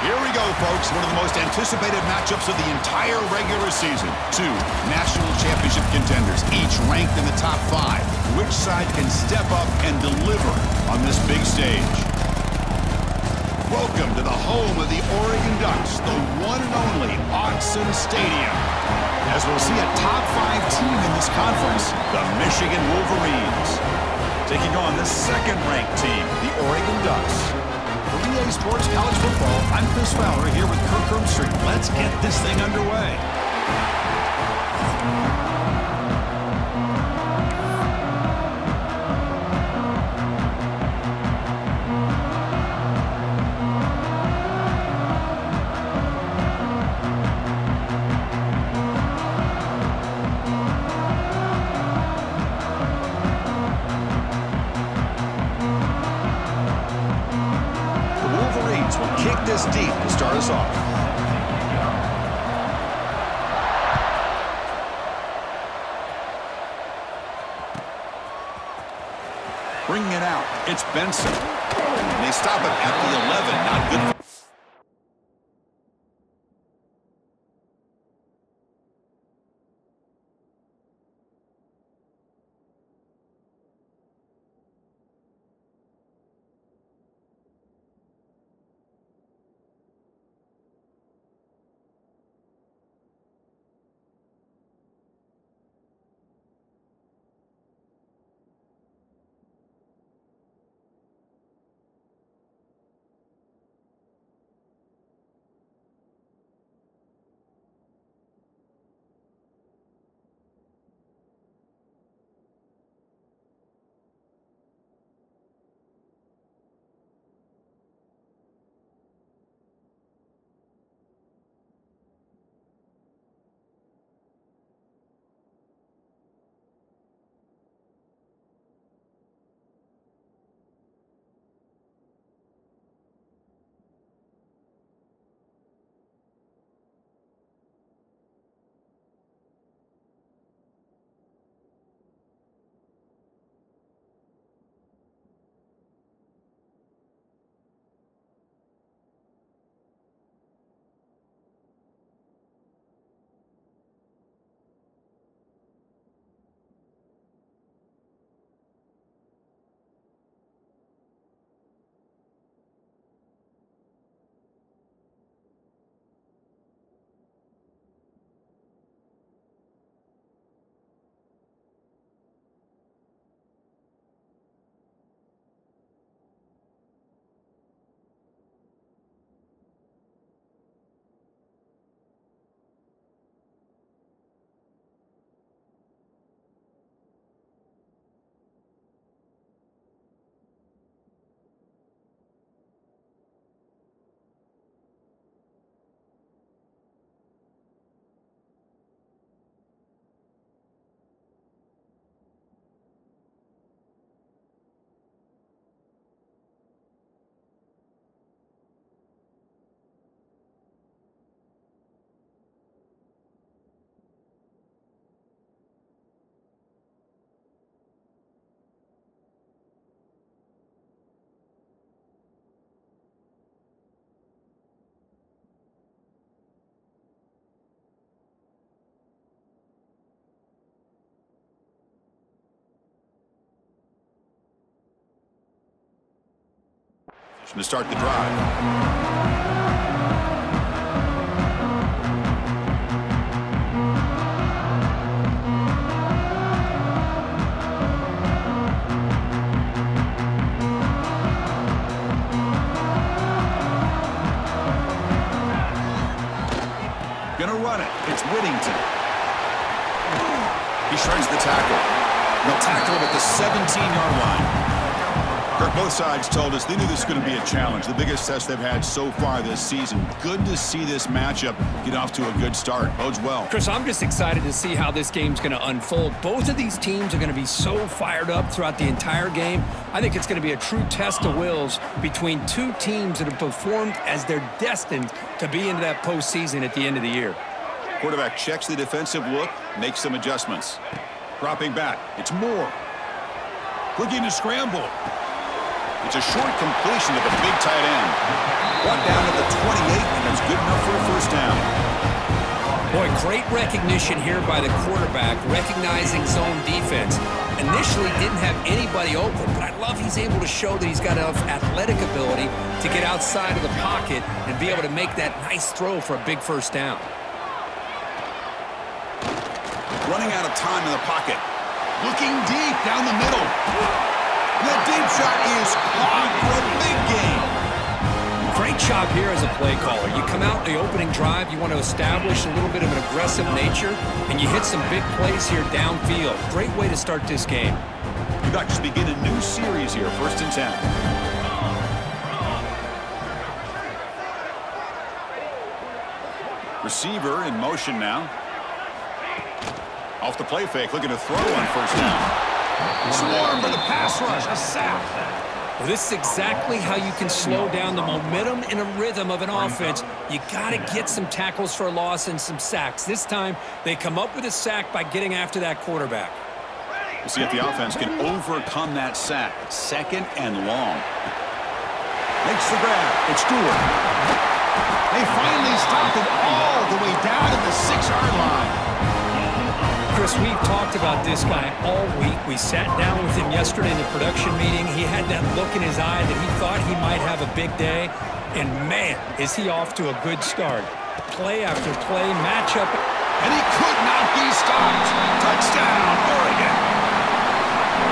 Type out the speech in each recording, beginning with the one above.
Here we go, folks. One of the most anticipated matchups of the entire regular season. Two national championship contenders, each ranked in the top 5. Which side can step up and deliver on this big stage? Welcome to the home of the Oregon Ducks, the one and only Autzen Stadium. As we'll see a top 5 team in this conference, the Michigan Wolverines, taking on the second-ranked team, the Oregon Ducks. For EA Sports College Football, I'm Chris Fowler here with Kirk Herbstreit. Let's get this thing underway. Kick this deep to start us off. Bringing it out, it's Benson. And they stop it at the 11. Not good. To start the drive. Gonna run it. It's Whittington. He shreds the tackle. They'll tackle him at the 17-yard line. Kirk, both sides told us they knew this was going to be a challenge, the biggest test they've had so far this season. Good to see this matchup get off to a good start. Bodes well. Chris, I'm just excited to see how this game's going to unfold. Both of these teams are going to be so fired up throughout the entire game. I think it's going to be a true test of wills between two teams that have performed as they're destined to be into that postseason at the end of the year. Quarterback checks the defensive look, makes some adjustments. Dropping back, it's Moore. Looking to scramble. It's a short completion to the big tight end. Brought down at the 28, and it's good enough for a first down. Boy, great recognition here by the quarterback, recognizing zone defense. Initially didn't have anybody open, but I love he's able to show that he's got enough athletic ability to get outside of the pocket and be able to make that nice throw for a big first down. Running out of time in the pocket. Looking deep down the middle. The deep shot is caught for a big gain. Great job here as a play caller. You come out in the opening drive, you want to establish a little bit of an aggressive nature, and you hit some big plays here downfield. Great way to start this game. The Ducks begin a new series here, 1st and 10. Receiver in motion now. Off the play fake, looking to throw on first down. Swarm to the pass rush, a sack. Well, this is exactly how you can slow down the momentum and a rhythm of an offense. You got to get some tackles for a loss and some sacks. This time, they come up with a sack by getting after that quarterback. We'll see if the offense can overcome that sack. 2nd and long. Makes the grab. It's Stewart. They finally stopped him all the way down at the 6-yard line. Chris, we've talked about this guy all week. We sat down with him yesterday in the production meeting. He had that look in his eye that he thought he might have a big day. And, man, is he off to a good start. Play after play, matchup. And he could not be stopped. Touchdown, Oregon.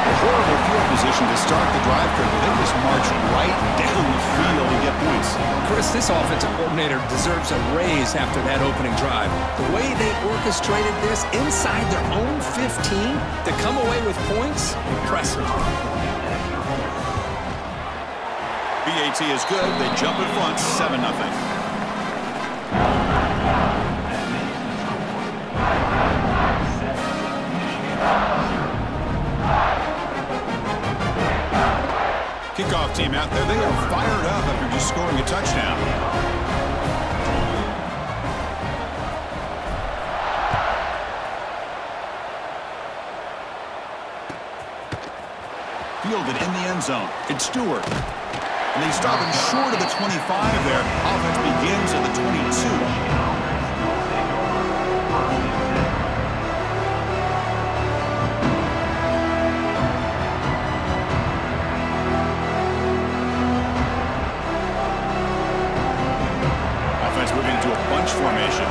A horrible field position to start the drive, but they just march right down the field and get points. Chris, this offensive coordinator deserves a raise after that opening drive. The way they orchestrated this inside their own 15 to come away with points, impressive. BAT is good. They jump in front, 7-0. Kickoff team out there. They are fired up after just scoring a touchdown. Fielded in the end zone. It's Stewart. And they stop him short of the 25 there. Offense begins at the 22. Moving into a bunch formation.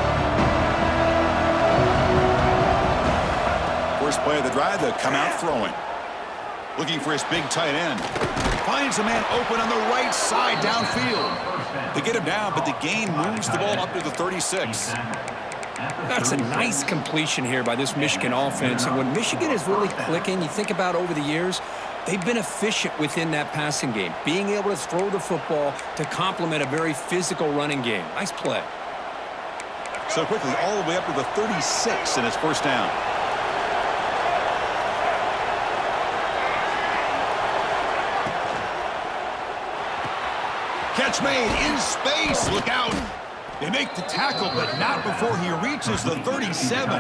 First play of the drive, they'll come out throwing. Looking for his big tight end. Finds a man open on the right side downfield. They get him down, but the gain moves the ball up to the 36. That's a nice completion here by this Michigan offense. And when Michigan is really clicking, you think about over the years, they've been efficient within that passing game, being able to throw the football to complement a very physical running game. Nice play. So quickly, all the way up to the 36 in his first down. Catch made in space. Look out. They make the tackle, but not before he reaches the 37.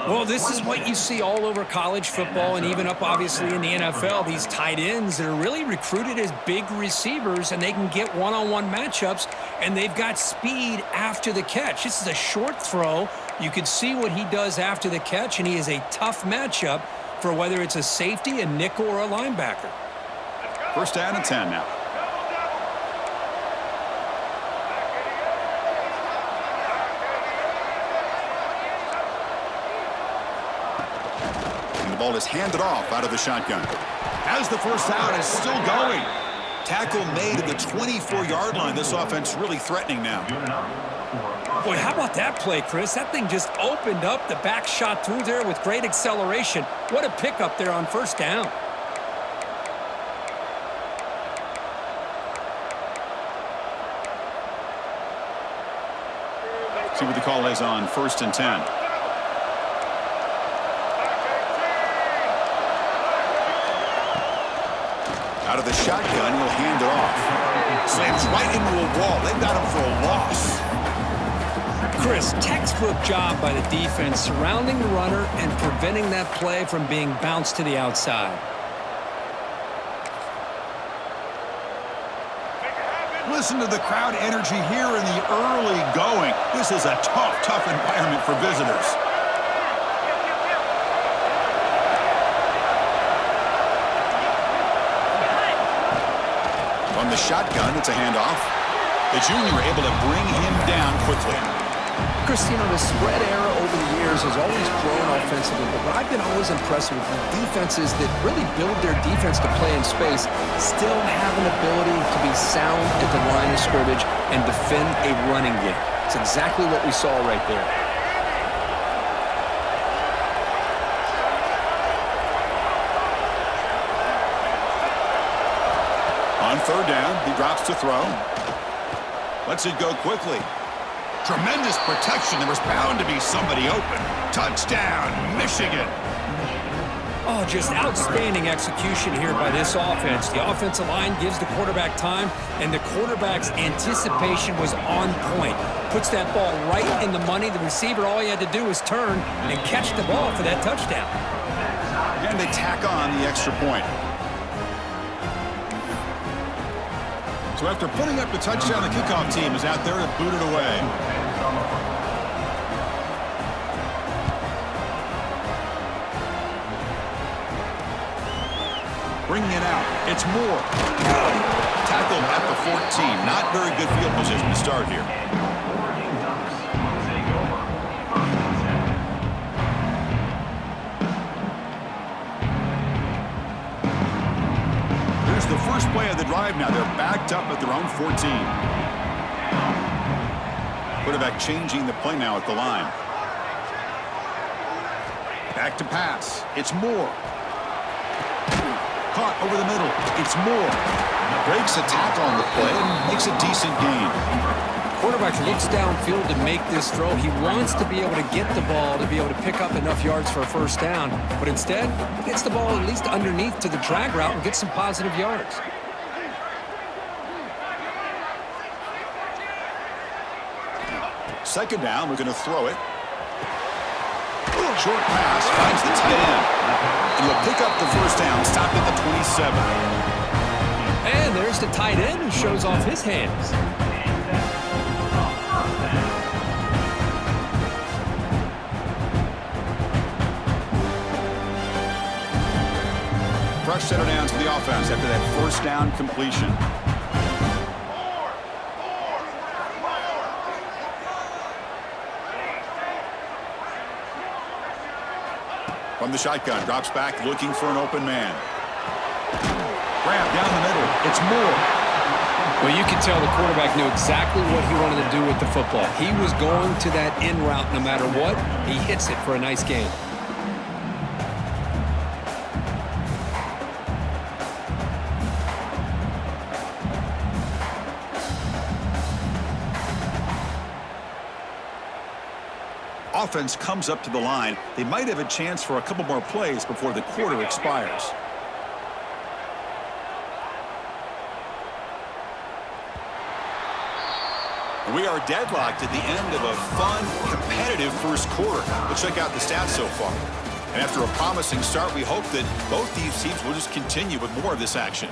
Well, this is what you see all over college football and even up, obviously, in the NFL. These tight ends that are really recruited as big receivers, and they can get one-on-one matchups, and they've got speed after the catch. This is a short throw. You can see what he does after the catch, and he is a tough matchup for whether it's a safety, a nickel, or a linebacker. First down and 10 now. Ball is handed off out of the shotgun. As the first down is still going. Tackle made at the 24-yard line. This offense really threatening now. Boy, how about that play, Chris? That thing just opened up. The back shot through there with great acceleration. What a pickup there on first down. See what the call is on 1st and 10. Out of the shotgun, he'll hand it off. Slams right into a wall. They've got him for a loss. Chris, textbook job by the defense surrounding the runner and preventing that play from being bounced to the outside. Listen to the crowd energy here in the early going. This is a tough, tough environment for visitors. From the shotgun, it's a handoff. The junior able to bring him down quickly. Christine, the spread era over the years has always grown offensively, but what I've been always impressed with defenses that really build their defense to play in space still have an ability to be sound at the line of scrimmage and defend a running game. It's exactly what we saw right there. On third down, he drops to throw. Lets it go quickly. Tremendous protection. There was bound to be somebody open. Touchdown, Michigan. Oh, just outstanding execution here by this offense. The offensive line gives the quarterback time, and the quarterback's anticipation was on point. Puts that ball right in the money. The receiver, all he had to do was turn and catch the ball for that touchdown. Again, they tack on the extra point. So after putting up the touchdown, the kickoff team is out there to boot it away. Bringing it out. It's Moore. Tackled at the 14. Not very good field position to start here. Here's the first play of the drive now. They're backed up at their own 14. Quarterback changing the play now at the line. Back to pass. It's Moore. Caught over the middle. It's Moore. Breaks a tackle on the play and makes a decent gain. Quarterback looks downfield to make this throw. He wants to be able to get the ball to be able to pick up enough yards for a first down, but instead he gets the ball at least underneath to the drag route and gets some positive yards. Second down, we're going to throw it. Short pass finds the tight end. And he'll pick up the first down, stop at the 27. And there's the tight end who shows off his hands. Fresh set of downs for the offense after that first down completion. From the shotgun, drops back, looking for an open man. Grab down the middle. It's Moore. Well, you can tell the quarterback knew exactly what he wanted to do with the football. He was going to that in route no matter what. He hits it for a nice gain. Offense comes up to the line. They might have a chance for a couple more plays before the quarter expires. We are deadlocked at the end of a fun, competitive first quarter. Let's check out the stats so far. And after a promising start, we hope that both these teams will just continue with more of this action.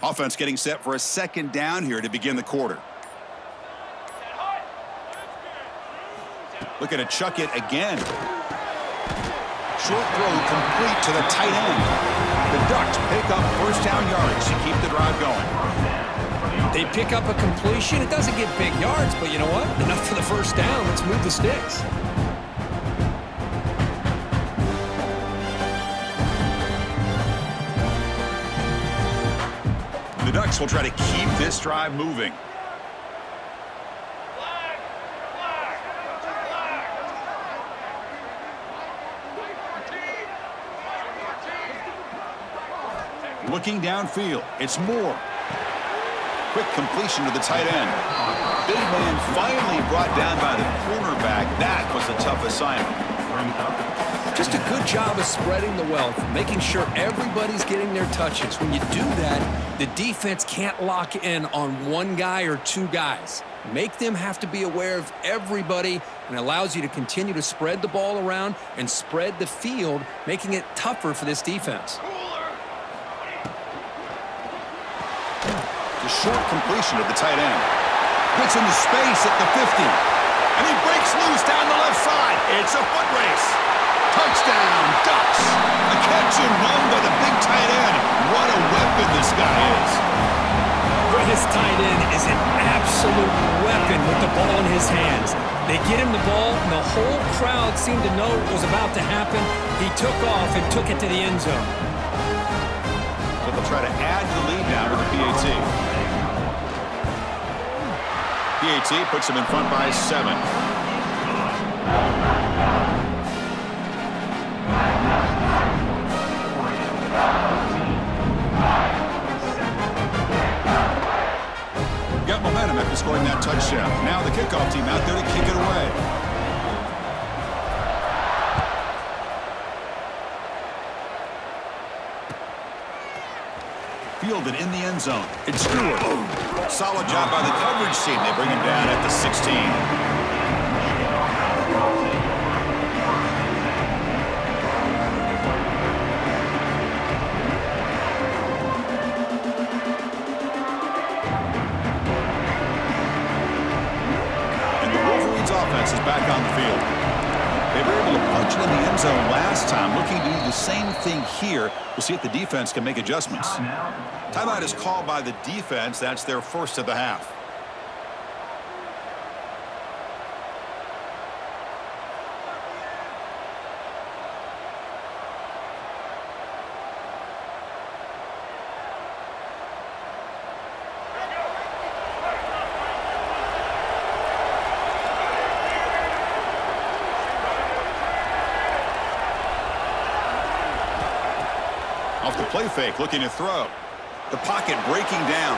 Offense getting set for a second down here to begin the quarter. Looking to chuck it again. Short throw complete to the tight end. The Ducks pick up first down yards to keep the drive going. They pick up a completion. It doesn't get big yards, but you know what? Enough for the first down. Let's move the sticks. The Ducks will try to keep this drive moving. Looking downfield, it's Moore. Quick completion to the tight end. Big man finally brought down by the cornerback. That was a tough assignment. Just a good job of spreading the wealth, making sure everybody's getting their touches. When you do that, the defense can't lock in on one guy or two guys. Make them have to be aware of everybody, and allows you to continue to spread the ball around and spread the field, making it tougher for this defense. The short completion of the tight end. Puts into space at the 50. And he breaks loose down the left side. It's a foot race. Touchdown, Ducks. A catch and run by the big tight end. What a weapon this guy is. This tight end is an absolute weapon with the ball in his hands. They get him the ball, and the whole crowd seemed to know what was about to happen. He took off and took it to the end zone. So they'll try to add the lead now with the PAT. PAT puts him in front by 7. Got momentum after scoring that touchdown. Now the kickoff team out there to kick it away. Fielded in the end zone. It's Stewart. Solid job by the coverage team. They bring him down at the 16. And the Wolverines offense is back on the field. They were able to punch it in the end zone last time, looking to do the same thing here. We'll see if the defense can make adjustments. Timeout is called by the defense. That's their first of the half. Off the play fake, looking to throw. The pocket breaking down.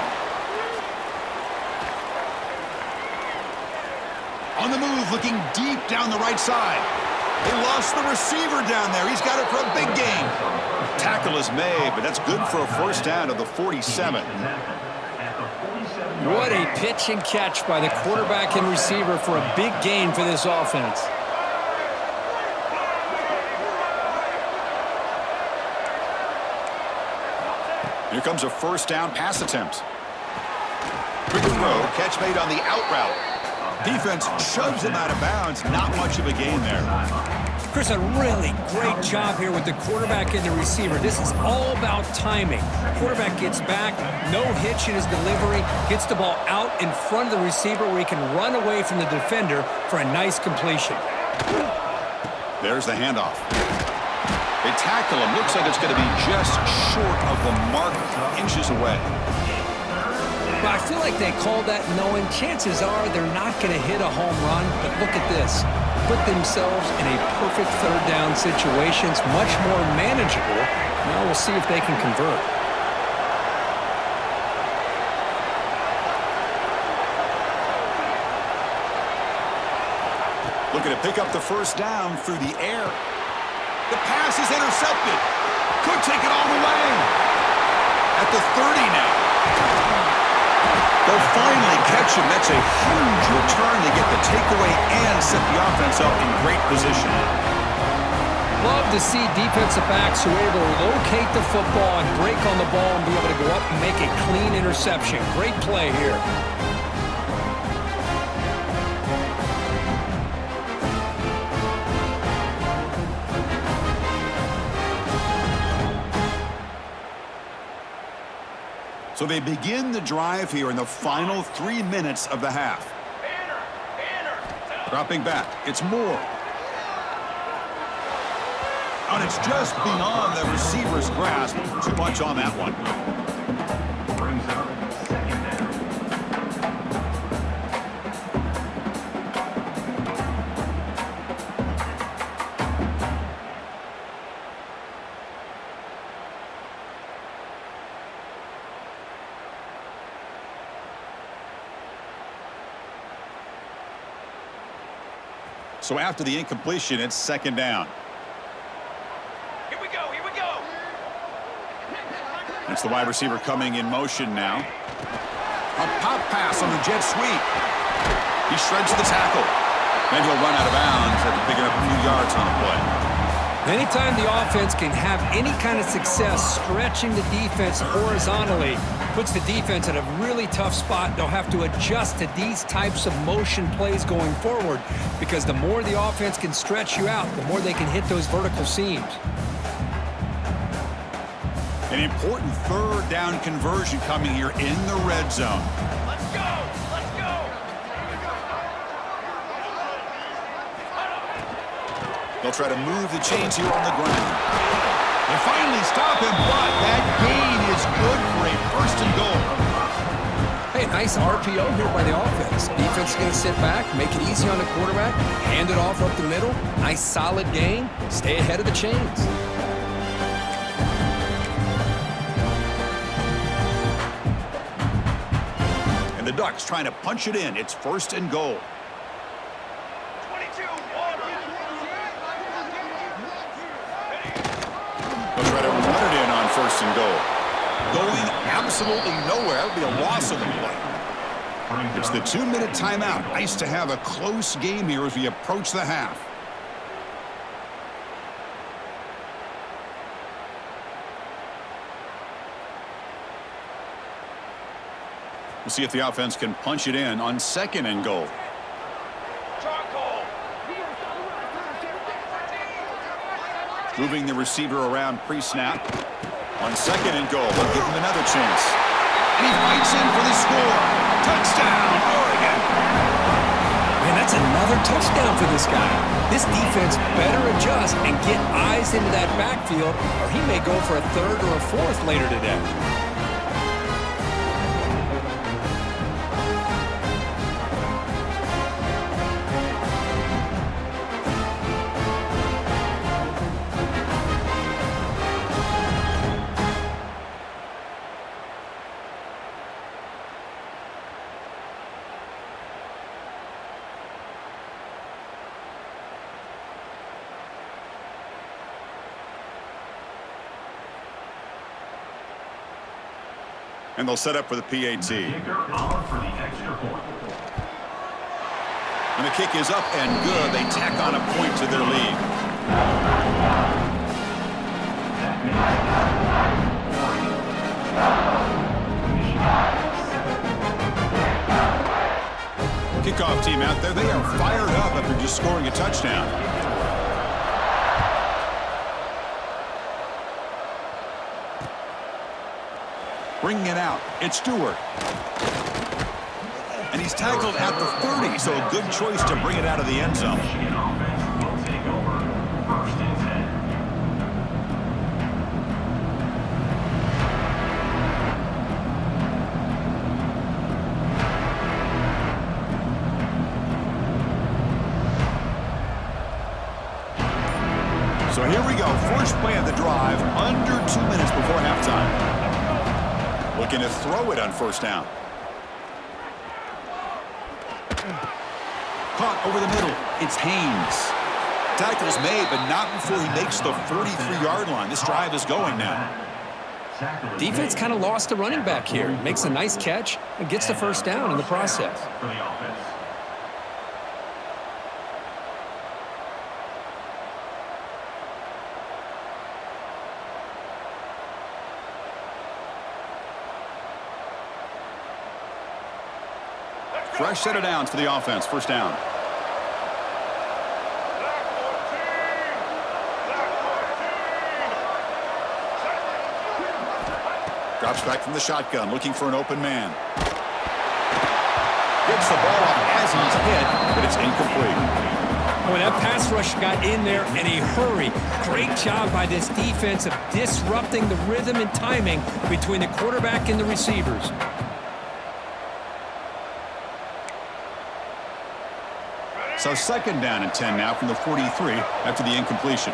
On the move, looking deep down the right side. They lost the receiver down there. He's got it for a big gain. Tackle is made, but that's good for a first down to the 47. What a pitch and catch by the quarterback and receiver for a big gain for this offense. Here comes a first down pass attempt. Quick throw, catch made on the out route. Defense shoves him out of bounds. Not much of a gain there. Chris, a really great job here with the quarterback and the receiver. This is all about timing. Quarterback gets back, no hitch in his delivery, gets the ball out in front of the receiver where he can run away from the defender for a nice completion. There's the handoff. They tackle him. Looks like it's going to be just short of the mark, inches away. But I feel like they called that knowing chances are they're not going to hit a home run. But look at this. Put themselves in a perfect third down situation. It's much more manageable. Now we'll see if they can convert. Looking to pick up the first down through the air. The pass is intercepted. Could take it all the way. At the 30 now. They'll finally catch him. That's a huge return to get the takeaway and set the offense up in great position. Love to see defensive backs who are able to locate the football and break on the ball and be able to go up and make a clean interception. Great play here. So they begin the drive here in the final 3 minutes of the half. Dropping back, it's Moore. And it's just beyond the receiver's grasp. Too much on that one. So after the incompletion, it's second down. Here we go, here we go. It's the wide receiver coming in motion now. A pop pass on the jet sweep. He shreds the tackle. And he'll run out of bounds after picking up a few yards on the play. Anytime the offense can have any kind of success stretching the defense horizontally, puts the defense in a really tough spot. They'll have to adjust to these types of motion plays going forward because the more the offense can stretch you out, the more they can hit those vertical seams. An important third down conversion coming here in the red zone. Let's go, let's go. They'll try to move the chains here on the ground. They finally stop him, but that gain is good for a first and goal. Hey, nice RPO here by the offense. Defense is going to sit back, make it easy on the quarterback, hand it off up the middle. Nice solid gain. Stay ahead of the chains. And the Ducks trying to punch it in. It's first and goal. 22, 1. They'll try to run it in on first and goal. Going absolutely nowhere. It'll be a loss of the play. It's the 2-minute timeout. Nice to have a close game here as we approach the half. We'll see if the offense can punch it in on second and goal. Charcoal. Moving the receiver around pre-snap. On second and goal, they'll give him another chance. And he fights in for the score. Touchdown, Oregon. Man, that's another touchdown for this guy. This defense better adjust and get eyes into that backfield, or he may go for a third or a fourth later today. And they'll set up for the PAT. And the kick is up and good. They tack on a point to their lead. Kickoff team out there. They are fired up after just scoring a touchdown. Bringing it out, it's Stewart. And he's tackled at the 30, so a good choice to bring it out of the end zone. So here we go, first play of the drive, under 2 minutes before halftime. Looking to throw it on first down. Caught over the middle. It's Haynes. Tackle's made, but not before he makes the 43-yard line. This drive is going now. Defense kind of lost the running back here. Makes a nice catch and gets the first down in the process. fresh set of downs for the offense. First down. Drops back from the shotgun, looking for an open man. Gets the ball off as he's hit, but it's incomplete. Boy, that pass rush got in there in a hurry. Great job by this defense of disrupting the rhythm and timing between the quarterback and the receivers. So second down and 10 now from the 43 after the incompletion.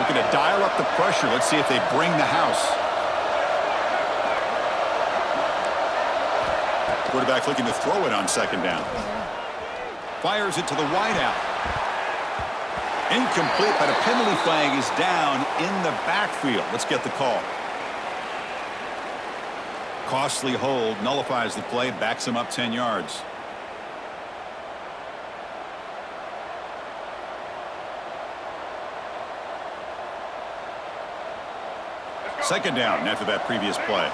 Looking to dial up the pressure. Let's see if they bring the house. Quarterback looking to throw it on second down. Fires it to the wideout. Incomplete, but a penalty flag is down in the backfield. Let's get the call. Costly hold, nullifies the play, backs him up 10 yards. Second down after that previous play.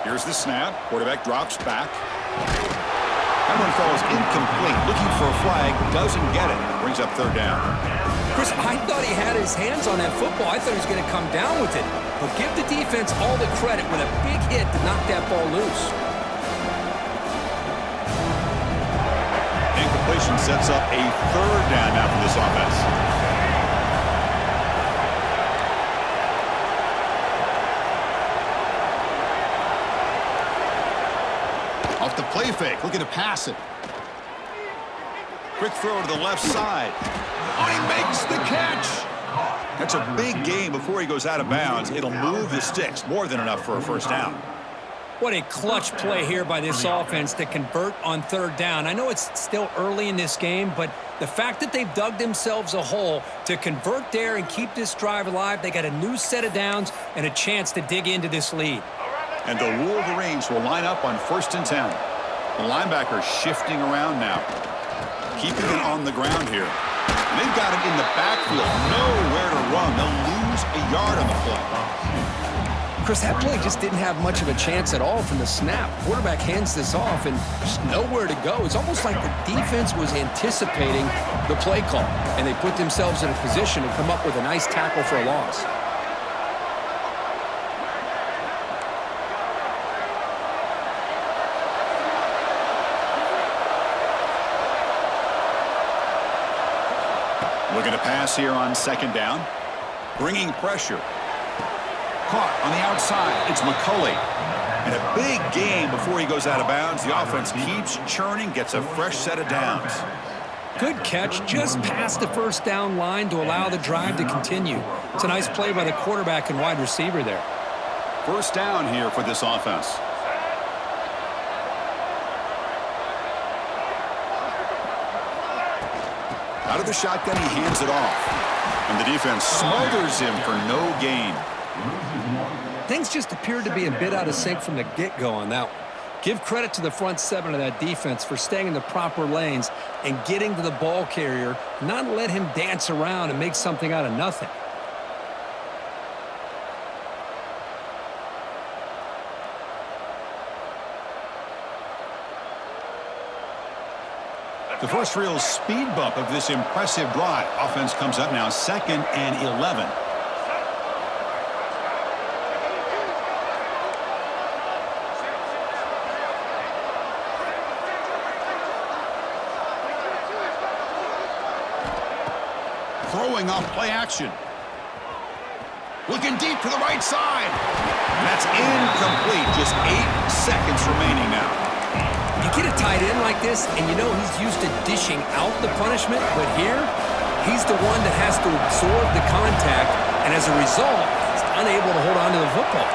Here's the snap. Quarterback drops back. That one falls incomplete. Looking for a flag. Doesn't get it. Brings up third down. Chris, I thought he had his hands on that football. I thought he was going to come down with it. But give the defense all the credit with a big hit to knock that ball loose. Incompletion sets up a third down now for this offense. Off the play fake, looking to pass it. Quick throw to the left side. Oh, he makes the catch. That's a big gain before he goes out of bounds. It'll move the sticks, more than enough for a first down. What a clutch play here by this offense to convert on third down. I know it's still early in this game, but the fact that they've dug themselves a hole to convert there and keep this drive alive, they got a new set of downs and a chance to dig into this lead. And the Wolverines will line up on 1st and 10. The linebacker shifting around now. Keeping it on the ground here. And they've got it in the backfield. Nowhere to run. They'll lose a yard on the play. Chris, that play just didn't have much of a chance at all from the snap. Quarterback hands this off and just nowhere to go. It's almost like the defense was anticipating the play call, and they put themselves in a position to come up with a nice tackle for a loss. Looking to pass here on second down. Bringing pressure. Caught on the outside. It's McCulley. And a big gain before he goes out of bounds. The offense keeps churning, gets a fresh set of downs. Good catch, just past the first down line to allow the drive to continue. It's a nice play by the quarterback and wide receiver there. First down here for this offense. Out of the shotgun, he hands it off. And the defense smothers him for no gain. Things just appeared to be a bit out of sync from the get-go on that one. Give credit to the front seven of that defense for staying in the proper lanes and getting to the ball carrier, not let him dance around and make something out of nothing. The first real speed bump of this impressive drive. Offense comes up now 2nd and 11. Throwing off play action. Looking deep to the right side. And that's incomplete. Just 8 seconds remaining now. You get a tight end like this, and you know he's used to dishing out the punishment, but here, he's the one that has to absorb the contact, and as a result, he's unable to hold on to the football.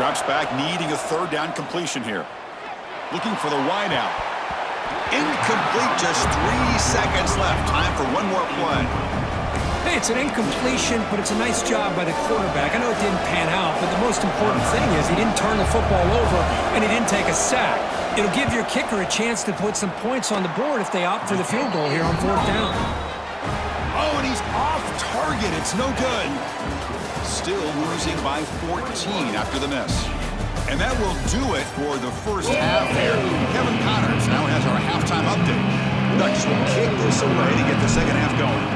Drops back, needing a third down completion here. Looking for the wideout. Incomplete, just 3 seconds left. Time for one more play. Hey, it's an incompletion, but it's a nice job by the quarterback. I know it didn't pan out, but the most important thing is he didn't turn the football over and he didn't take a sack. It'll give your kicker a chance to put some points on the board if they opt for the field goal here on 4th down. Oh, and he's off target. It's no good. Still losing by 14 after the miss. And that will do it for the first half here. Kevin Connors now has our halftime update. The Ducks will kick this away to get the second half going.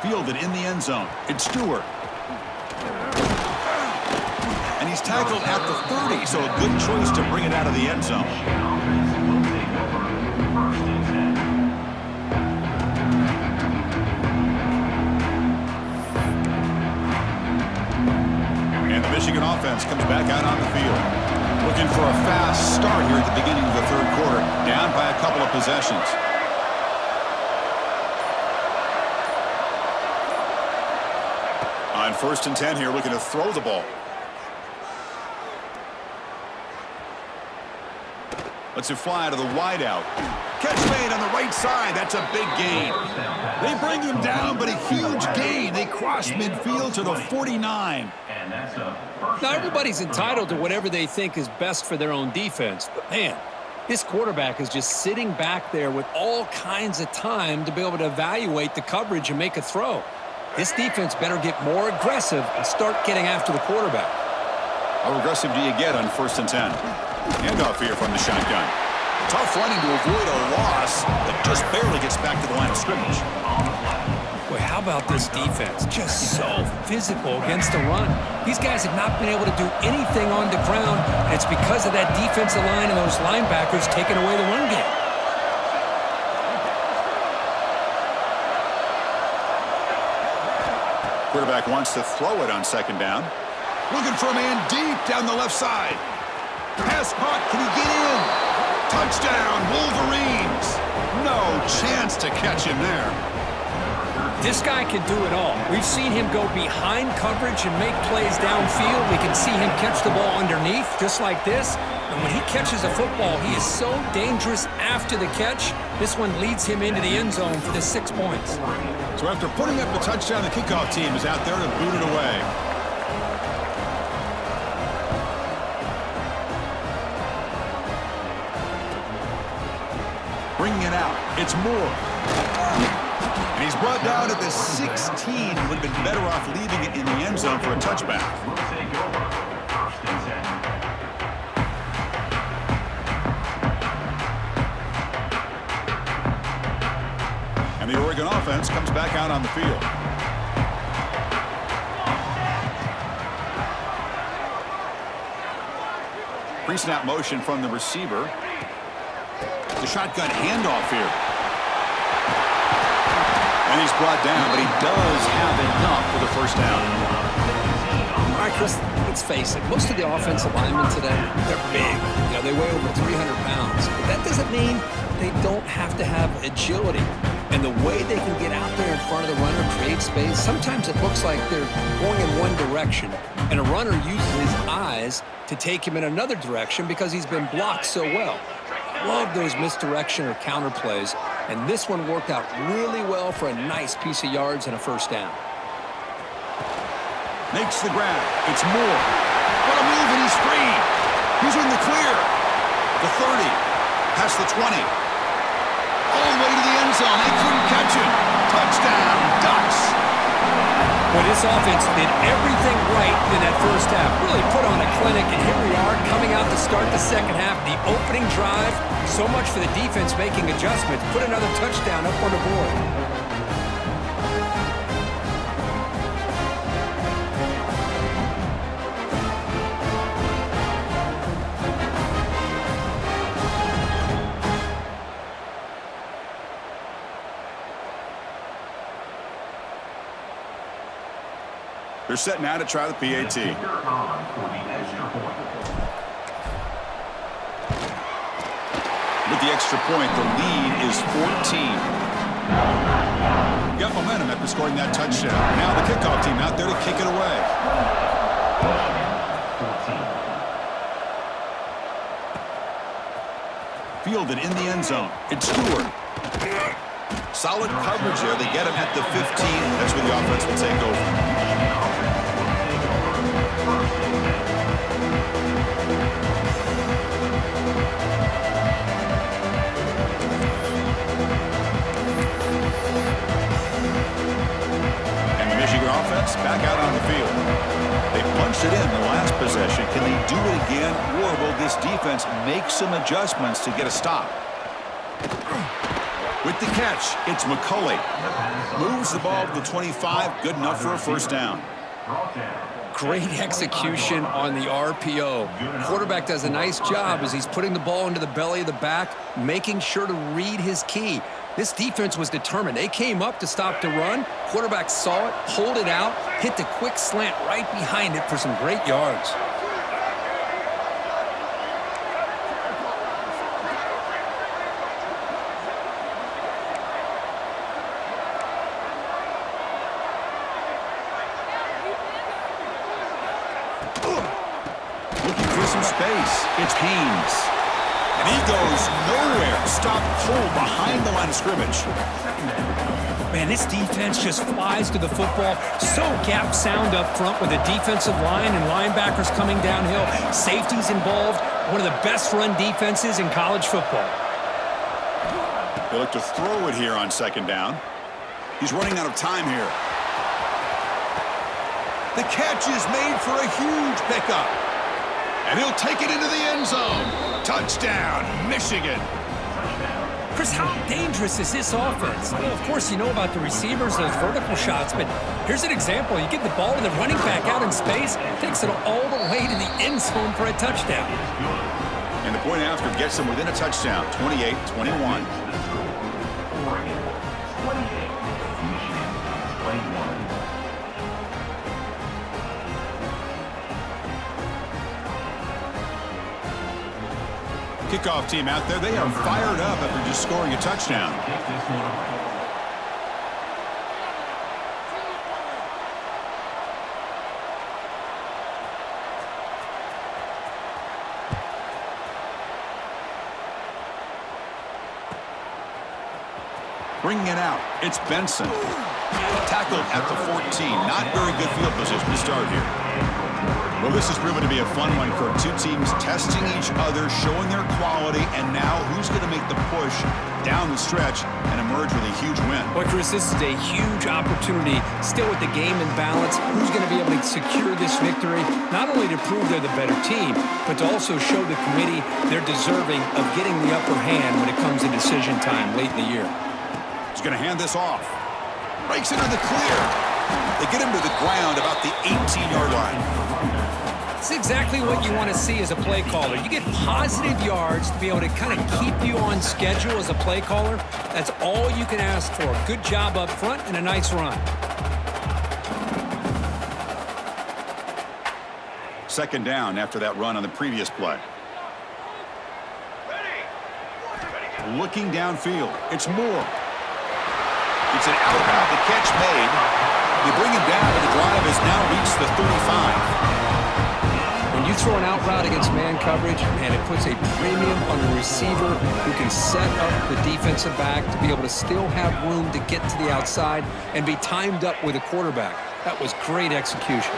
Fielded in the end zone. It's Stewart. And he's tackled at the 30, so a good choice to bring it out of the end zone. And the Michigan offense comes back out on the field. Looking for a fast start here at the beginning of the third quarter. Down by a couple of possessions. On 1st and 10 here, looking to throw the ball. Lets it fly to the wideout. Catch made on the right side. That's a big gain. They bring him down, but a huge gain. They cross midfield to the 49. Now, everybody's entitled to whatever they think is best for their own defense. But, man, this quarterback is just sitting back there with all kinds of time to be able to evaluate the coverage and make a throw. This defense better get more aggressive and start getting after the quarterback. How aggressive do you get on 1st and 10? Handoff here from the shotgun. Tough running to avoid a loss, but just barely gets back to the line of scrimmage. Boy, how about this defense? Just so physical against the run. These guys have not been able to do anything on the ground, and it's because of that defensive line and those linebackers taking away the run game. Quarterback wants to throw it on 2nd down. Looking for a man deep down the left side. Pass caught. Can he get in? Touchdown, Wolverines. No chance to catch him there. This guy can do it all. We've seen him go behind coverage and make plays downfield. We can see him catch the ball underneath, just like this. And when he catches a football, he is so dangerous after the catch. This one leads him into the end zone for the 6 points. So after putting up the touchdown, the kickoff team is out there to boot it away. Bringing it out. It's Moore. And he's brought down at the 16. Would have been better off leaving it in the end zone for a touchback. And the Oregon offense comes back out on the field. Pre-snap motion from the receiver. The shotgun handoff here. And he's brought down, but he does have enough for the 1st down. All right, Chris, let's face it. Most of the offensive linemen today, they're big. You know, they weigh over 300 pounds. But that doesn't mean they don't have to have agility. And the way they can get out there in front of the runner, create space, sometimes it looks like they're going in one direction, and a runner uses his eyes to take him in another direction because he's been blocked so well. Love those misdirection or counter plays, and this one worked out really well for a nice piece of yards and a 1st down. Makes the grab. It's Moore. What a move, and he's free. He's in the clear. The 30. Past the 20. All the way to the end zone. They couldn't catch him. Touchdown, Ducks. Well, this offense did everything right in that 1st half. Really put on a clinic, and here we are coming out to start the 2nd half. The opening drive, so much for the defense making adjustments. Put another touchdown up on the board. They're set now to try the PAT. With the extra point, the lead is 14. Got momentum after scoring that touchdown. Now the kickoff team out there to kick it away. Fielded in the end zone. It's Stewart. Solid coverage there. They get him at the 15. That's where the offense will take over. Offense back out on the field. They punched it in the last possession. Can they do it again, or will this defense make some adjustments to get a stop? With the catch, it's McCulley. Moves the ball to the 25. Good enough for a first down. Great execution on the RPO. Quarterback does a nice job as he's putting the ball into the belly of the back, making sure to read his key. This defense was determined. They came up to stop the run. Quarterback saw it, pulled it out, hit the quick slant right behind it for some great yards. Looking for some space. It's Haynes. And he goes nowhere. Stop cold behind the line of scrimmage. Man, this defense just flies to the football. So gap sound up front with the defensive line and linebackers coming downhill. Safeties involved. One of the best run defenses in college football. They look to throw it here on second down. He's running out of time here. The catch is made for a huge pickup. And he'll take it into the end zone. Touchdown, Michigan. Chris, how dangerous is this offense? Well, of course, you know about the receivers, those vertical shots, but here's an example. You get the ball to the running back out in space, takes it all the way to the end zone for a touchdown. And the point after gets them within a touchdown, 28-21. Kickoff team out there. They are fired up after just scoring a touchdown. Bringing it out. It's Benson. Tackled at the 14. Not very good field position to start here. Well, this has proven to be a fun one, Kirk. Two teams testing each other, showing their quality, and now who's going to make the push down the stretch and emerge with a huge win? Boy, Chris, this is a huge opportunity. Still with the game in balance, who's going to be able to secure this victory, not only to prove they're the better team, but to also show the committee they're deserving of getting the upper hand when it comes to decision time late in the year. He's going to hand this off. Breaks into the clear. They get him to the ground about the 18-yard line. It's exactly what you want to see as a play caller. You get positive yards to be able to kind of keep you on schedule as a play caller. That's all you can ask for. Good job up front and a nice run. Second down after that run on the previous play. Looking downfield. It's Moore. It's an out route. The catch made. They bring him down, but the drive has now reached the 35. When you throw an out route against man coverage, and it puts a premium on the receiver who can set up the defensive back to be able to still have room to get to the outside and be timed up with a quarterback. That was great execution.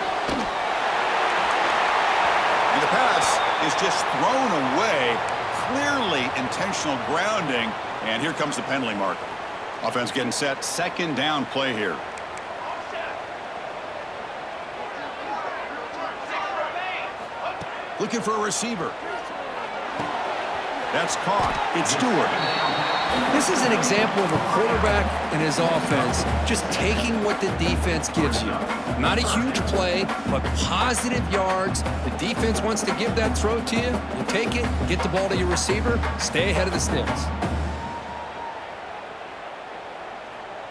And the pass is just thrown away. Clearly intentional grounding. And here comes the penalty marker. Offense getting set. Second down play here. Looking for a receiver. That's caught. It's Stewart. This is an example of a quarterback and his offense just taking what the defense gives you. Not a huge play, but positive yards. The defense wants to give that throw to you. You take it, get the ball to your receiver, stay ahead of the sticks.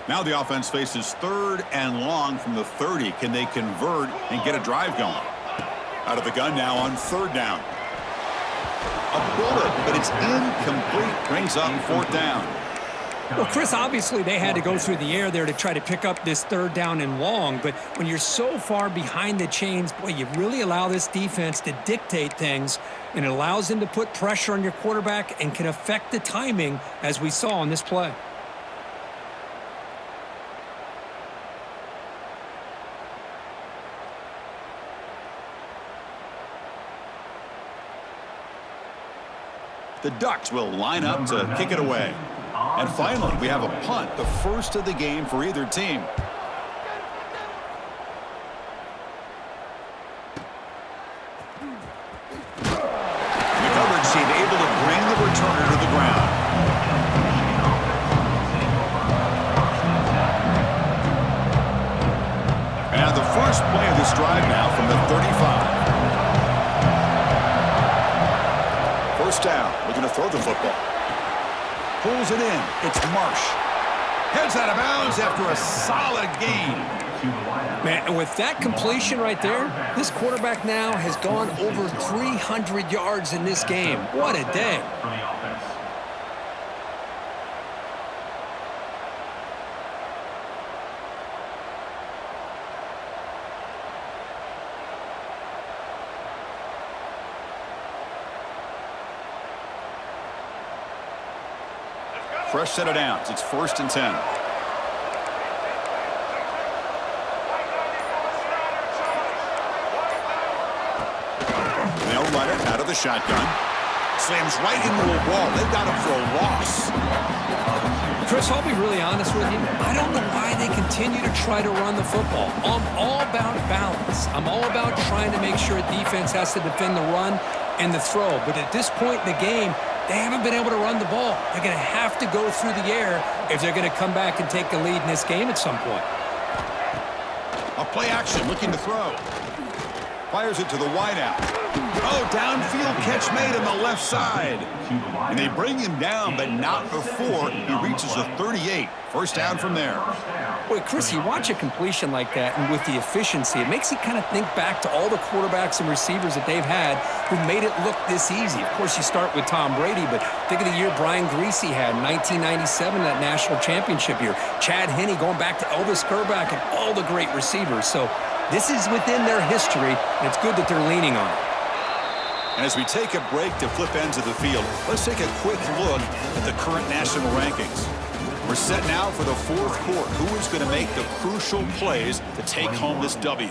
Now the offense faces third and long from the 30. Can they convert and get a drive going? Out of the gun now on third down. A bullet, but it's incomplete. Brings up fourth down. Well, Chris, obviously they had to go through the air there to try to pick up this third down and long, but when you're so far behind the chains, boy, you really allow this defense to dictate things, and it allows them to put pressure on your quarterback and can affect the timing, as we saw on this play. The Ducks will line up to kick it away. And finally, we have a punt, the first of the game for either team. The coverage team able to bring the returner to the ground. And the first play of this drive now from the 35. First down, looking to throw the football. Pulls it in. It's Marsh. Heads out of bounds after a solid gain. Man, and with that completion right there, this quarterback now has gone over 300 yards in this game. What a day. Fresh set of downs. It's 1st and 10. They'll run it out of the shotgun. Slams right into a wall. They've got him for a loss. Chris, I'll be really honest with you. I don't know why they continue to try to run the football. I'm all about balance. I'm all about trying to make sure a defense has to defend the run and the throw. But at this point in the game, they haven't been able to run the ball. They're going to have to go through the air if they're going to come back and take the lead in this game at some point. A play action, looking to throw. Fires it to the wideout. Oh, downfield catch made on the left side. And they bring him down, but not before he reaches the 38. First down from there. Boy, Chris, you watch a completion like that, and with the efficiency, it makes you kind of think back to all the quarterbacks and receivers that they've had who made it look this easy. Of course, you start with Tom Brady, but think of the year Brian Greasy had in 1997, that national championship year. Chad Henne going back to Elvis Kerback and all the great receivers. So this is within their history, and it's good that they're leaning on it. And as we take a break to flip ends of the field, let's take a quick look at the current national rankings. We're set now for the fourth quarter. Who is going to make the crucial plays to take home this W?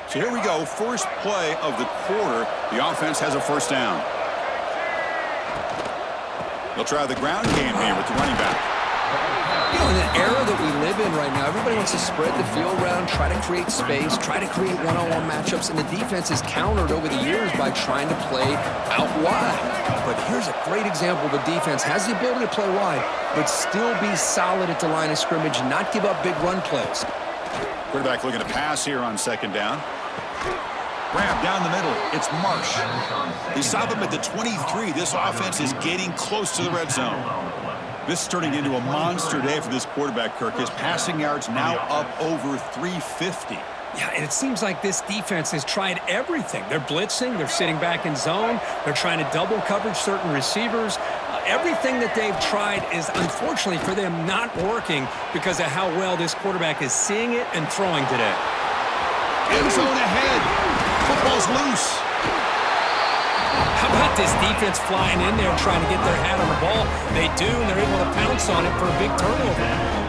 So here we go. First play of the quarter. The offense has a first down. They'll try the ground game here with the running back. You know, in the era that we live in right now, everybody wants to spread the field around, try to create space, try to create one-on-one matchups, and the defense is countered over the years by trying to play out wide. But here's a great example. The defense has the ability to play wide, but still be solid at the line of scrimmage and not give up big run plays. Quarterback looking to pass here on second down. Grab down the middle. It's Marsh. They stop him at the 23. This offense is getting close to the red zone. This is turning into a monster day for this quarterback, Kirk. His passing yards now up over 350. Yeah, and it seems like this defense has tried everything. They're blitzing, they're sitting back in zone, they're trying to double coverage certain receivers. Everything that they've tried is, unfortunately for them, not working because of how well this quarterback is seeing it and throwing today. End zone ahead. Football's loose. How about this defense flying in there trying to get their hat on the ball? They do, and they're able to pounce on it for a big turnover.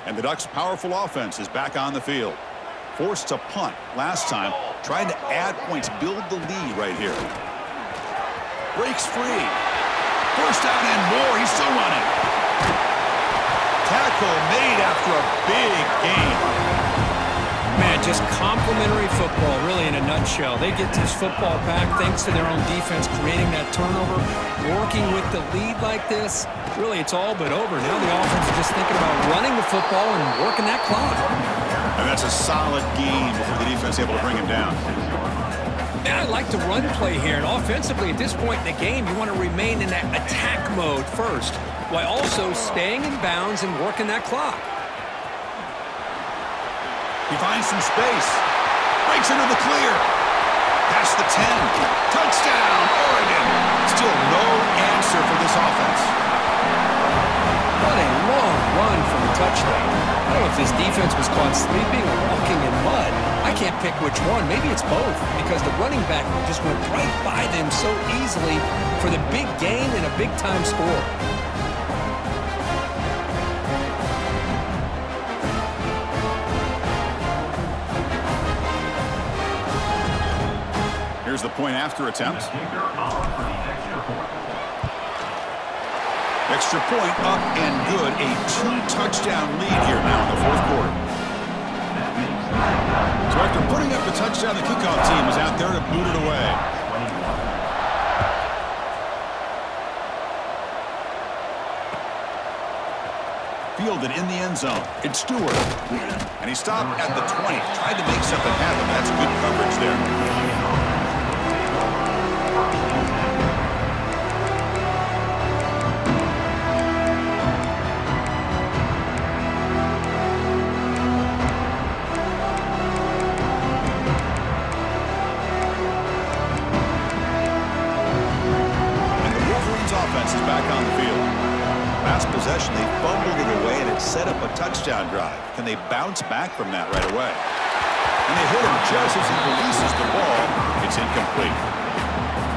And the Ducks' powerful offense is back on the field. Forced to punt last time, trying to add points, build the lead right here. Breaks free. First down and more. He's still running. Tackle made after a big gain. Man, just complimentary football, really, in a nutshell. They get this football back thanks to their own defense creating that turnover, working with the lead like this. Really, it's all but over. Now the offense is just thinking about running the football and working that clock. And that's a solid gain before the defense able to bring him down. Yeah, I like the run play here, and offensively at this point in the game, you want to remain in that attack mode first, while also staying in bounds and working that clock. He finds some space. Breaks into the clear. Past the 10. Touchdown, Oregon. Still no answer for this offense. What a long run for a touchdown. I don't know if this defense was caught sleeping or walking in mud. I can't pick which one. Maybe it's both, because the running back just went right by them so easily for the big gain and a big-time score. Here's the point after attempt. Extra point up and good. A 2-touchdown lead here now in the fourth quarter. So after putting up the touchdown, the kickoff team is out there to boot it away. Fielded in the end zone. It's Stewart. And he stopped at the 20. Tried to make something happen. That's good coverage there. Offense is back on the field. Last possession, they fumbled it away, and it set up a touchdown drive. Can they bounce back from that right away? And they hit him just as he releases the ball. It's incomplete.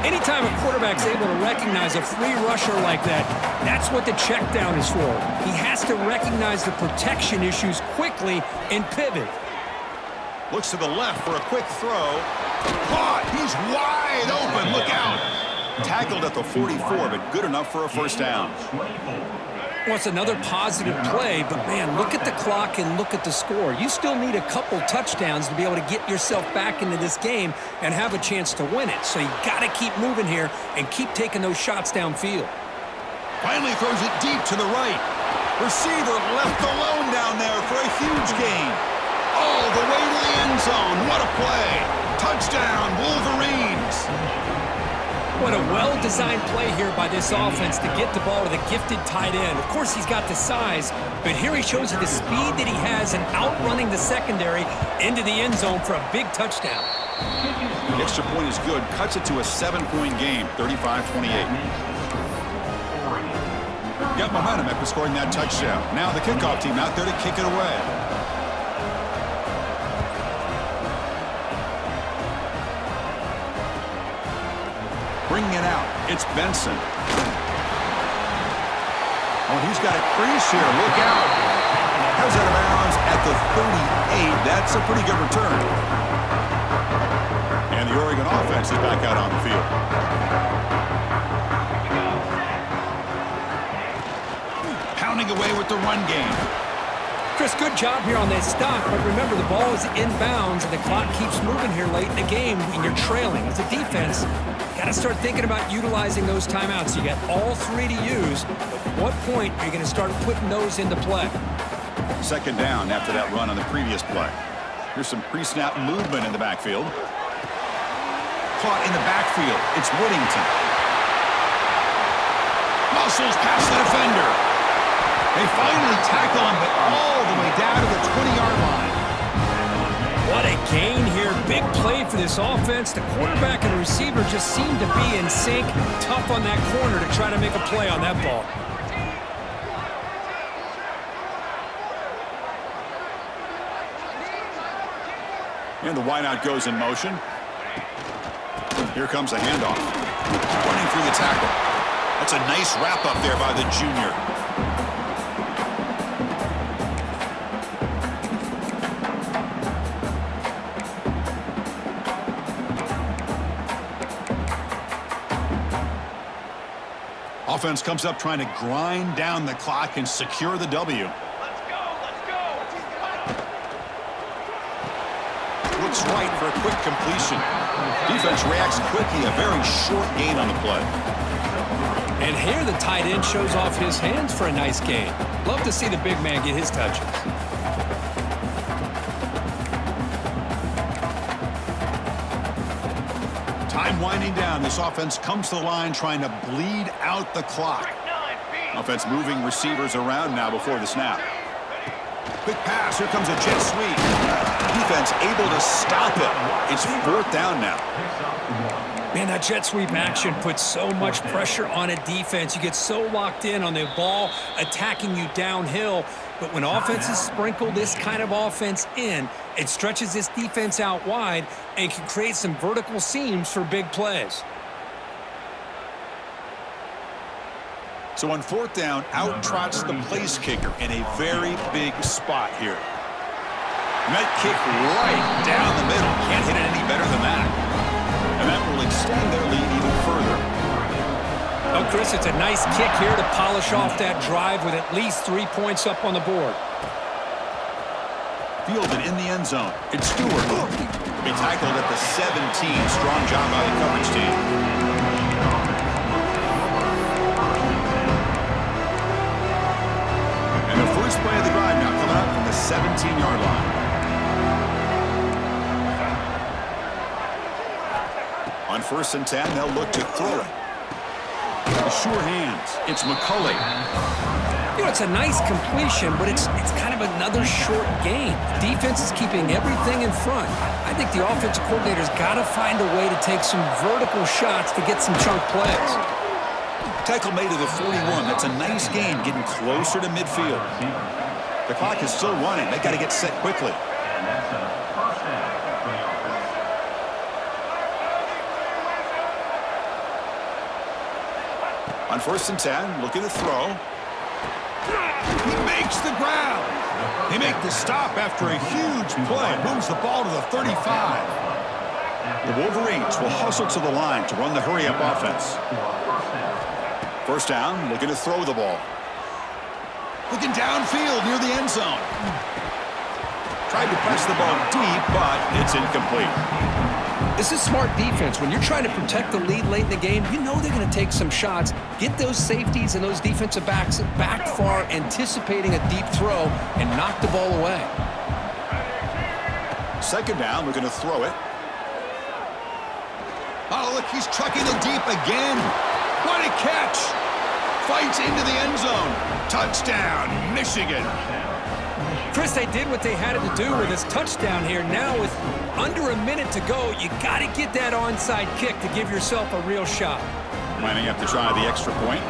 Anytime a quarterback's able to recognize a free rusher like that, that's what the check down is for. He has to recognize the protection issues quickly and pivot. Looks to the left for a quick throw. Caught! He's wide open! Look out! Tackled at the 44, but good enough for a first down. Well, it's another positive play, but man, look at the clock and look at the score. You still need a couple touchdowns to be able to get yourself back into this game and have a chance to win it. So you got to keep moving here and keep taking those shots downfield. Finally throws it deep to the right. Receiver left alone down there for a huge gain. All the way to the end zone. What a play. Touchdown, Wolverines. What a well-designed play here by this offense to get the ball to the gifted tight end. Of course, he's got the size, but here he shows you the speed that he has in outrunning the secondary into the end zone for a big touchdown. The extra point is good. Cuts it to a 7-point game, 35-28. Got momentum after scoring that touchdown. Now the kickoff team out there to kick it away. Bringing it out, it's Benson. Oh, he's got a crease here. Look out. Goes out of bounds at the 38. That's a pretty good return. And the Oregon offense is back out on the field. Pounding away with the run game. Chris, good job here on that stop, but remember the ball is inbounds and the clock keeps moving here late in the game when you're trailing. As a defense, got to start thinking about utilizing those timeouts. You got all three to use, but at what point are you going to start putting those into play? Second down after that run on the previous play. Here's some pre-snap movement in the backfield. Caught in the backfield. It's Whittington. Muscles past the defender. They finally tackle him, but all the way down to the 20-yard line. What a gain here. Big play for this offense. The quarterback and the receiver just seem to be in sync. Tough on that corner to try to make a play on that ball. And the wideout goes in motion. Here comes a handoff. Running through the tackle. That's a nice wrap up there by the junior. Offense comes up trying to grind down the clock and secure the W. Let's go, let's go. Looks right for a quick completion. Defense reacts quickly, a very short gain on the play. And here the tight end shows off his hands for a nice gain. Love to see the big man get his touches. Time winding down. This offense comes to the line trying to bleed out the clock. Offense moving receivers around now before the snap. Quick pass. Here comes a jet sweep. Defense able to stop it. It's 4th down now. Man, that jet sweep action puts so much pressure on a defense. You get so locked in on the ball attacking you downhill. But when offenses sprinkle this kind of offense in, it stretches this defense out wide and can create some vertical seams for big plays. So on 4th down, out trots the place kicker in a very big spot here. And that kick right down the middle. Can't hit it any better than that. And that will extend their lead even further. Oh, Chris, it's a nice kick here to polish off that drive with at least 3 points up on the board. Fielded in the end zone. It's Stewart. Will be tackled at the 17. Strong job by the coverage team. And the first play of the drive now coming up from the 17-yard line. On 1st and 10, they'll look to throw it. The sure hands. It's McCulley. You know, it's a nice completion, but it's kind of another short game. The defense is keeping everything in front. I think the offensive coordinator's got to find a way to take some vertical shots to get some chunk plays. Tackle made to the 41. That's a nice gain, getting closer to midfield. The clock is still running. They got to get set quickly. On 1st and 10, looking to throw. He makes the ground. They make the stop after a huge play. Moves the ball to the 35. The Wolverines will hustle to the line to run the hurry-up offense. 1st down, looking to throw the ball. Looking downfield near the end zone. Tried to press the ball deep, but it's incomplete. This is smart defense. When you're trying to protect the lead late in the game, you know they're going to take some shots, get those safeties and those defensive backs back far, anticipating a deep throw, and knock the ball away. 2nd down, looking to throw it. Oh, look, he's trucking it deep again. What a catch! Fights into the end zone. Touchdown, Michigan. Chris, they did what they had to do with this touchdown here. Now with under a minute to go, you got to get that onside kick to give yourself a real shot. Lining up to try the extra point.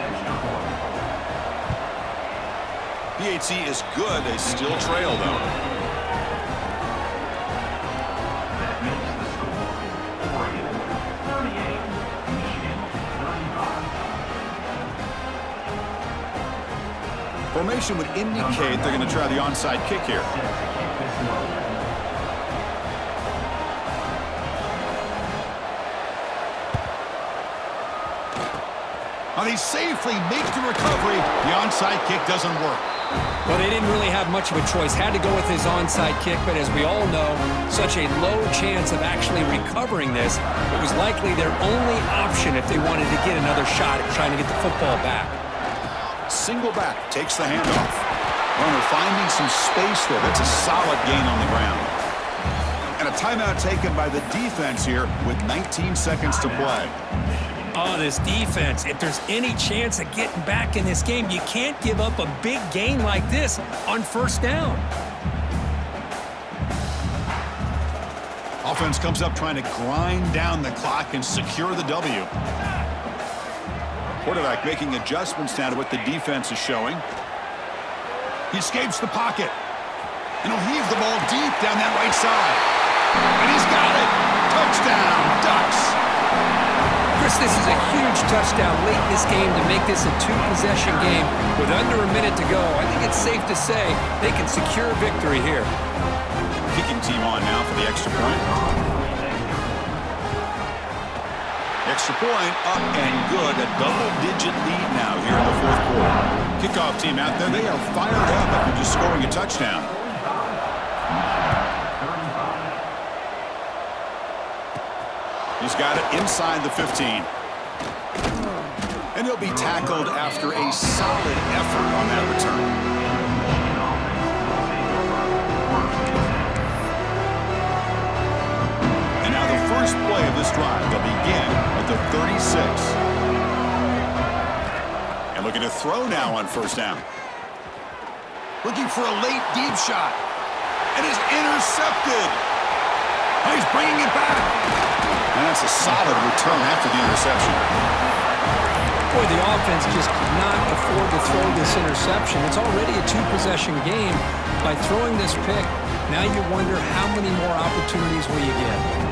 PHC is good. They still trail, though. Formation would indicate they're going to try the onside kick here. Oh, they safely make the recovery. The onside kick doesn't work. Well, they didn't really have much of a choice. Had to go with his onside kick, but as we all know, such a low chance of actually recovering this. It was likely their only option if they wanted to get another shot at trying to get the football back. Single back, takes the handoff. Runner finding some space there. That's a solid gain on the ground. And a timeout taken by the defense here with 19 seconds to play. Oh, this defense, if there's any chance of getting back in this game, you can't give up a big gain like this on 1st down. Offense comes up trying to grind down the clock and secure the W. Quarterback making adjustments now to what the defense is showing. He escapes the pocket. And he'll heave the ball deep down that right side. And he's got it. Touchdown, Ducks. Chris, this is a huge touchdown late in this game to make this a 2-possession game with under a minute to go. I think it's safe to say they can secure victory here. Kicking team on now for the extra point. Extra point up and good. A double-digit lead now here in the 4th quarter. Kickoff team out there. They are fired up after just scoring a touchdown. He's got it inside the 15. And he'll be tackled after a solid effort on that return. First play of this drive. They'll begin the 36. And looking to throw now on first down. Looking for a late deep shot. And is intercepted. And he's bringing it back. And that's a solid return after the interception. Boy, the offense just cannot afford to throw this interception. It's already a two-possession game. By throwing this pick, now you wonder how many more opportunities will you get.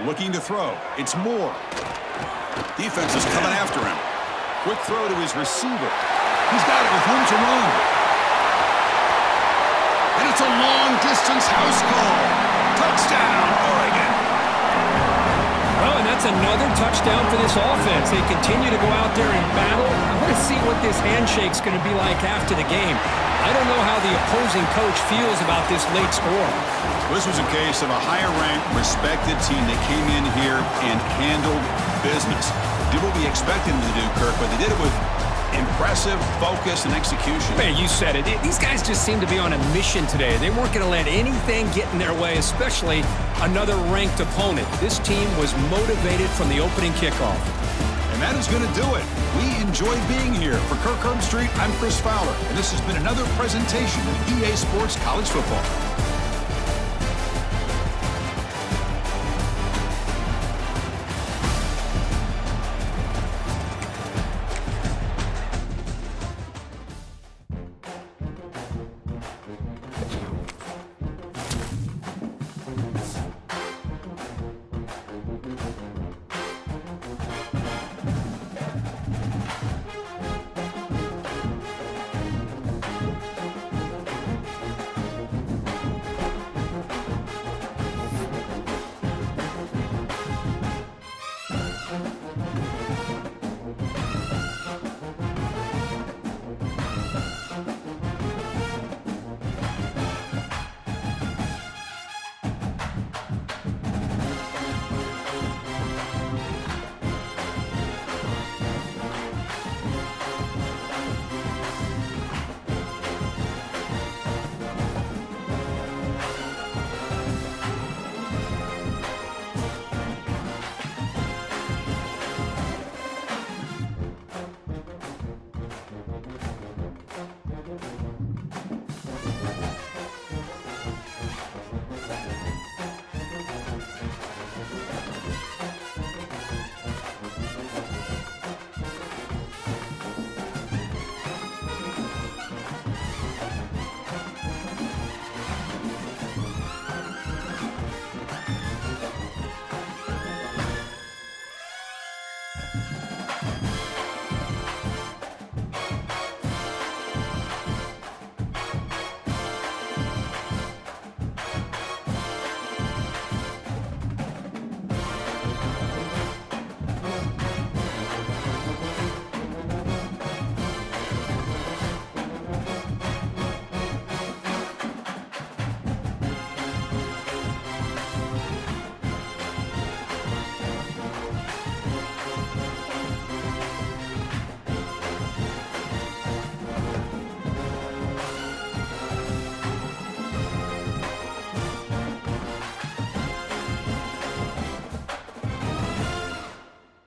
Looking to throw. It's Moore. Defense is coming after him. Quick throw to his receiver. He's got it with room to run. And it's a long-distance house call. Touchdown, Oregon. Well, and that's another touchdown for this offense. They continue to go out there and battle. I want to see what this handshake's going to be like after the game. I don't know how the opposing coach feels about this late score. This was a case of a higher-ranked, respected team that came in here and handled business. Did what we expected them to do, Kirk, but they did it with impressive focus and execution. Man, you said it. These guys just seem to be on a mission today. They weren't going to let anything get in their way, especially another ranked opponent. This team was motivated from the opening kickoff. And that is going to do it. We enjoyed being here. For Kirk Herbstreit, I'm Chris Fowler, and this has been another presentation of EA Sports College Football.